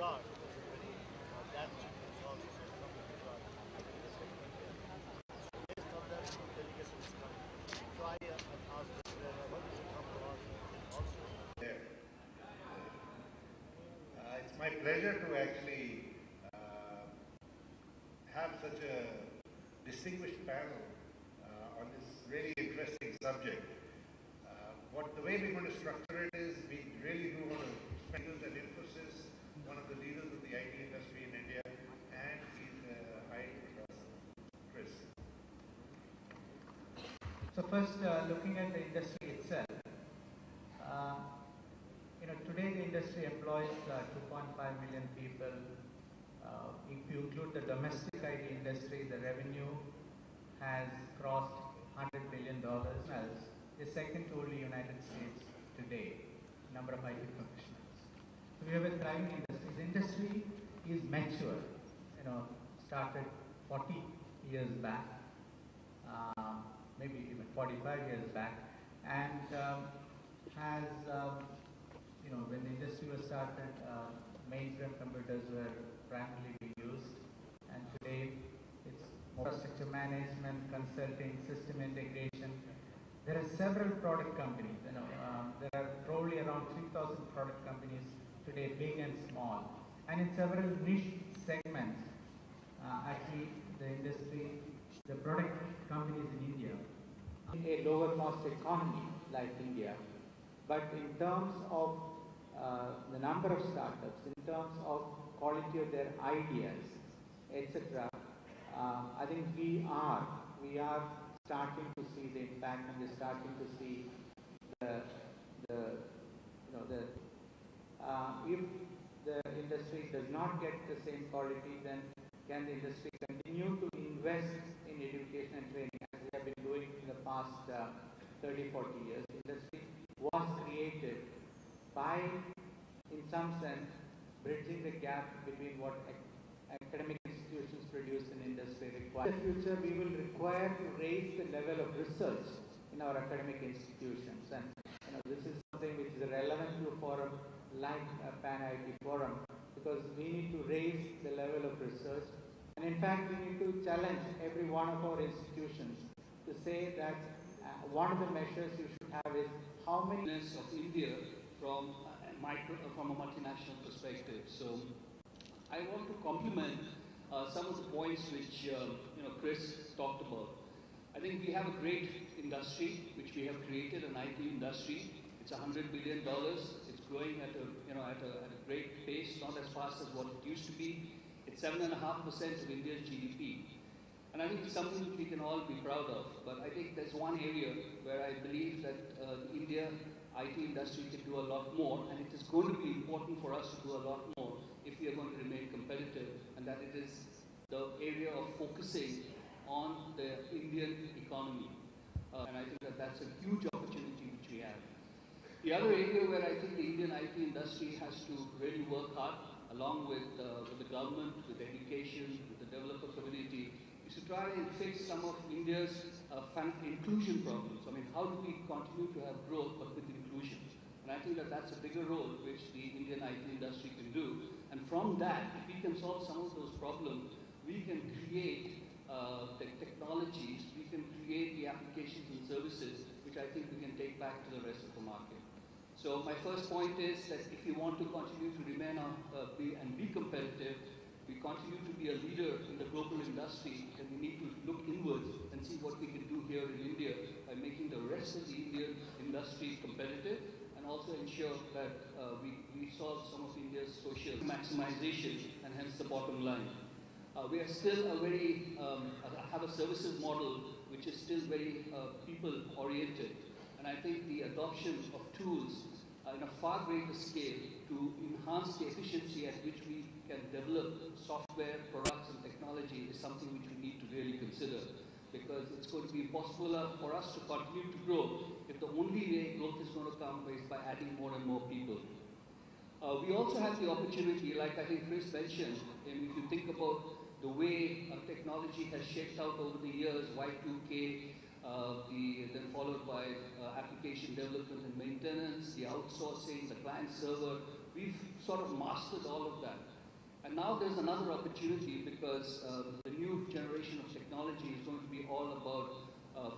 Gujarat, there's a very damaging results which have come to Gujarat in the state of India. Based on that, the delegation is coming. So I asked them, why don't you come to us also? There. It's my pleasure to actually have such a distinguished panel on this really interesting subject. The way we're going to structure it is we really do want to spend that Infosys, one of the leaders of the IT industry in India, and he's hired with us, Chris. So first, looking at the industry itself, today the industry employs 2.5 million people. If you include the domestic IT industry, the revenue has crossed $100 billion. Is second to only United States today, number of IT professionals. So we have a thriving industry. The industry is mature, started 40 years back, maybe even 45 years back, and has, when the industry was started, mainframe computers were primarily being used, and today it's infrastructure management, consulting, system integration. There are several product companies. There are probably around 3,000 product companies today, big and small, and in several niche segments. Actually, the industry, the product companies in India, a lower cost economy like India, but in terms of the number of startups, in terms of quality of their ideas, etc., I think we are starting to see the impact, and we're starting to see if the industry does not get the same quality, then can the industry continue to invest in education and training as we have been doing in the past 30, 40 years? The industry was created by, in some sense, bridging the gap between what academic institutions produce and industry require. In the future, we will require to raise the level of research in our academic institutions, and this is something which is relevant to a forum like Pan IT Forum, because we need to raise the level of research, and in fact, we need to challenge every one of our institutions to say that one of the measures you should have is how many of India from a multinational perspective. So I want to compliment some of the points which Chris talked about. I think we have a great industry which we have created, an IT industry. It's $100 billion. It's growing at a great pace, not as fast as what it used to be. It's 7.5% of India's GDP. And I think it's something that we can all be proud of. But I think there's one area where I believe that the India IT industry can do a lot more, and it is going to be important for us to do a lot more if we are going to remain competitive, and that it is the area of focusing on the Indian economy. And I think that that's a huge opportunity which we have. The other area where I think the Indian IT industry has to really work hard, along with the government, with education, with the developer community, is to try and fix some of India's inclusion problems. I mean, how do we continue to have growth but with inclusion? And I think that that's a bigger role which the Indian IT industry can do. And from that, if we can solve some of those problems, we can create the technologies, we can create the applications and services which I think we can take back to the rest of the market. So my first point is that if you want to continue to remain and be competitive, we continue to be a leader in the global industry, and we need to look inwards and see what we can do here in India by making the rest of the Indian industry competitive, and also ensure that we solve some of India's social maximization and hence the bottom line. We are still have a services model which is still very people-oriented, and I think the adoption of tools in a far greater scale to enhance the efficiency at which we can develop software, products and technology is something which we need to really consider, because it's going to be impossible for us to continue to grow if the only way growth is going to come is by adding more and more people. We also have the opportunity, like I think Chris mentioned, and if you think about the way technology has shaped out over the years, Y2K, then followed by application development and maintenance, the outsourcing, the client server, we've sort of mastered all of that. And now there's another opportunity because the new generation of technology is going to be all about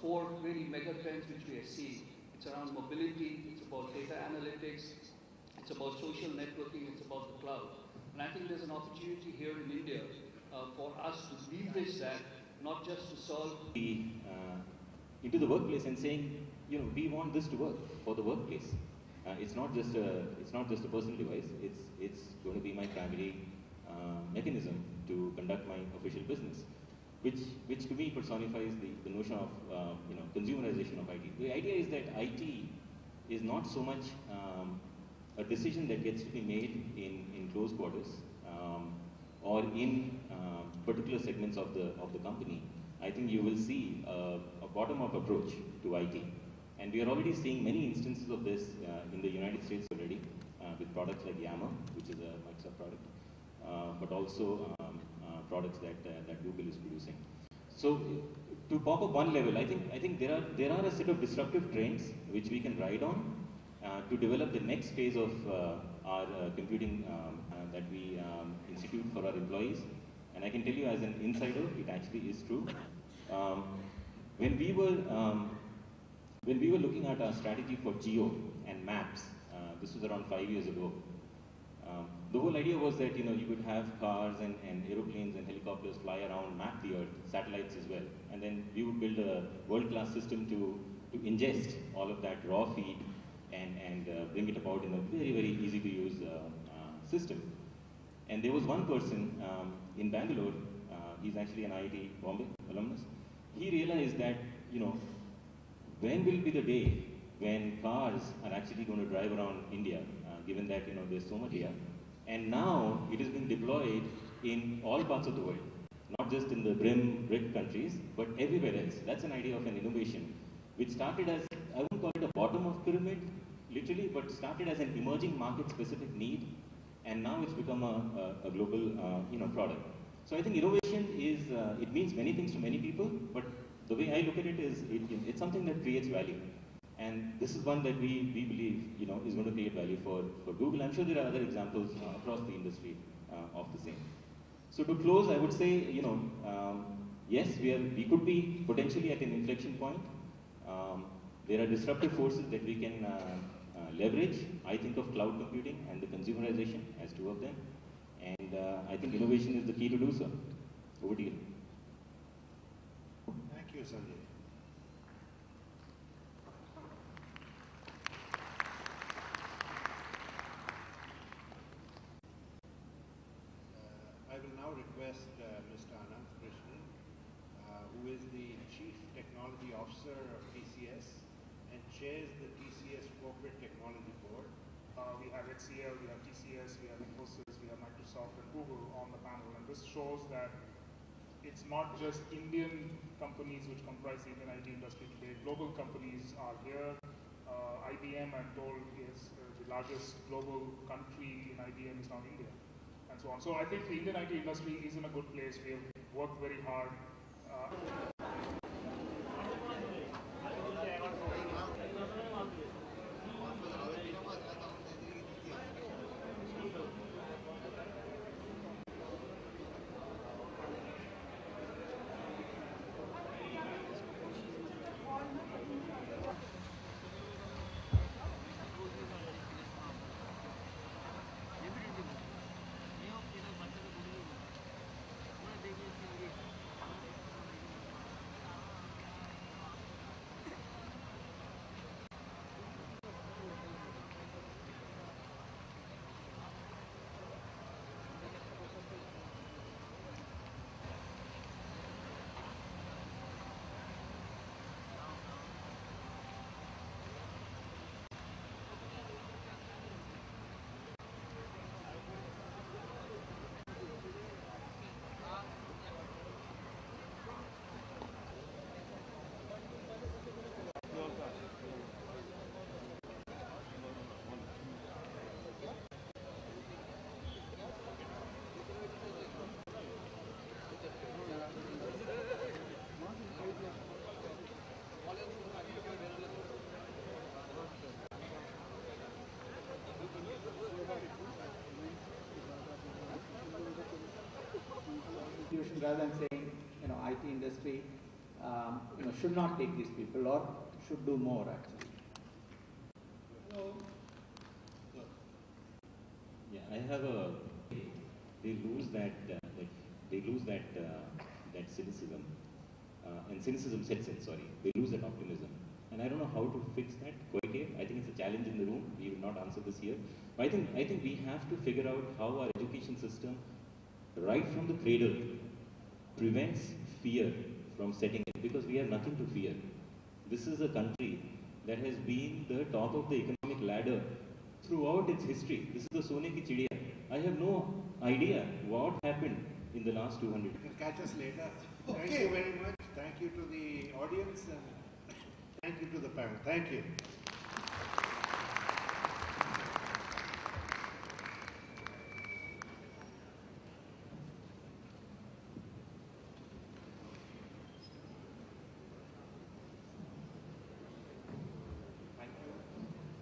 four really mega trends which we are seeing. It's around mobility, it's about data analytics, it's about social networking, it's about the cloud. And I think there's an opportunity here in India for us to leverage that, not just to solve into the workplace and saying, you know, we want this to work for the workplace. It's not just a personal device. It's going to be my primary mechanism to conduct my official business, which to me personifies the notion of consumerization of IT. The idea is that IT is not so much a decision that gets to be made in close quarters or in particular segments of the company. I think you will see a bottom-up approach to IT. And we are already seeing many instances of this in the United States already with products like Yammer, which is a Microsoft product, but also products that Google is producing. So to pop up one level, I think there are a set of disruptive trends which we can ride on to develop the next phase of our computing that we institute for our employees. And I can tell you as an insider, it actually is true. When we were looking at our strategy for geo and maps, this was around 5 years ago. The whole idea was that you could have cars and aeroplanes and helicopters fly around, map the earth, satellites as well, and then we would build a world-class system to ingest all of that raw feed and bring it about in a very, very easy to use system. And there was one person in Bangalore, he's actually an IIT Bombay alumnus. He realized that, when will be the day when cars are actually going to drive around India, given that, there's so much here. And now it is being deployed in all parts of the world, not just in the BRIC countries, but everywhere else. That's an idea of an innovation, which started as, I won't call it a bottom of pyramid, literally, but started as an emerging market-specific need, and now it's become a global, product. So I think innovation is, it means many things to many people, but the way I look at it is, it's something that creates value. And this is one that we believe, is going to create value for Google. I'm sure there are other examples across the industry of the same. So to close, I would say, yes, we could be potentially at an inflection point. There are disruptive forces that we can leverage. I think of cloud computing and the consumerization as two of them. And I think innovation is the key to do so. Over to you. Thank you, Sanjay. I will now request Mr. Anant Krishnan, who is the Chief Technology Officer of TCS and chairs the TCS Corporate Technology Board. We have HCL, we have TCS, we have Infosys, we have Microsoft and Google on the panel, and this shows that it's not just Indian companies which comprise the Indian IT industry today. Global companies are here. IBM, I'm told, is the largest global country in IBM is now India, and so on. So I think the Indian IT industry is in a good place. We have worked very hard. rather than saying, IT industry, should not take these people or should do more actually? Yeah, I have a. They lose that. That cynicism, and cynicism sets in. Sorry, they lose that optimism, and I don't know how to fix that quite yet. I think it's a challenge in the room. We will not answer this here. But I think we have to figure out how our education system, right from the cradle, prevents fear from setting in, because we have nothing to fear. This is a country that has been the top of the economic ladder throughout its history. This is the Sone ki Chidiya. I have no idea what happened in the last 200 years. You can catch us later. Thank you very much. Thank you to the audience and thank you to the panel. Thank you.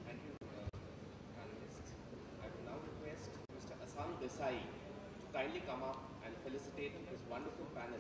Thank you, panelists. I will now request Mr. Asang Desai to kindly come up and felicitate this wonderful panel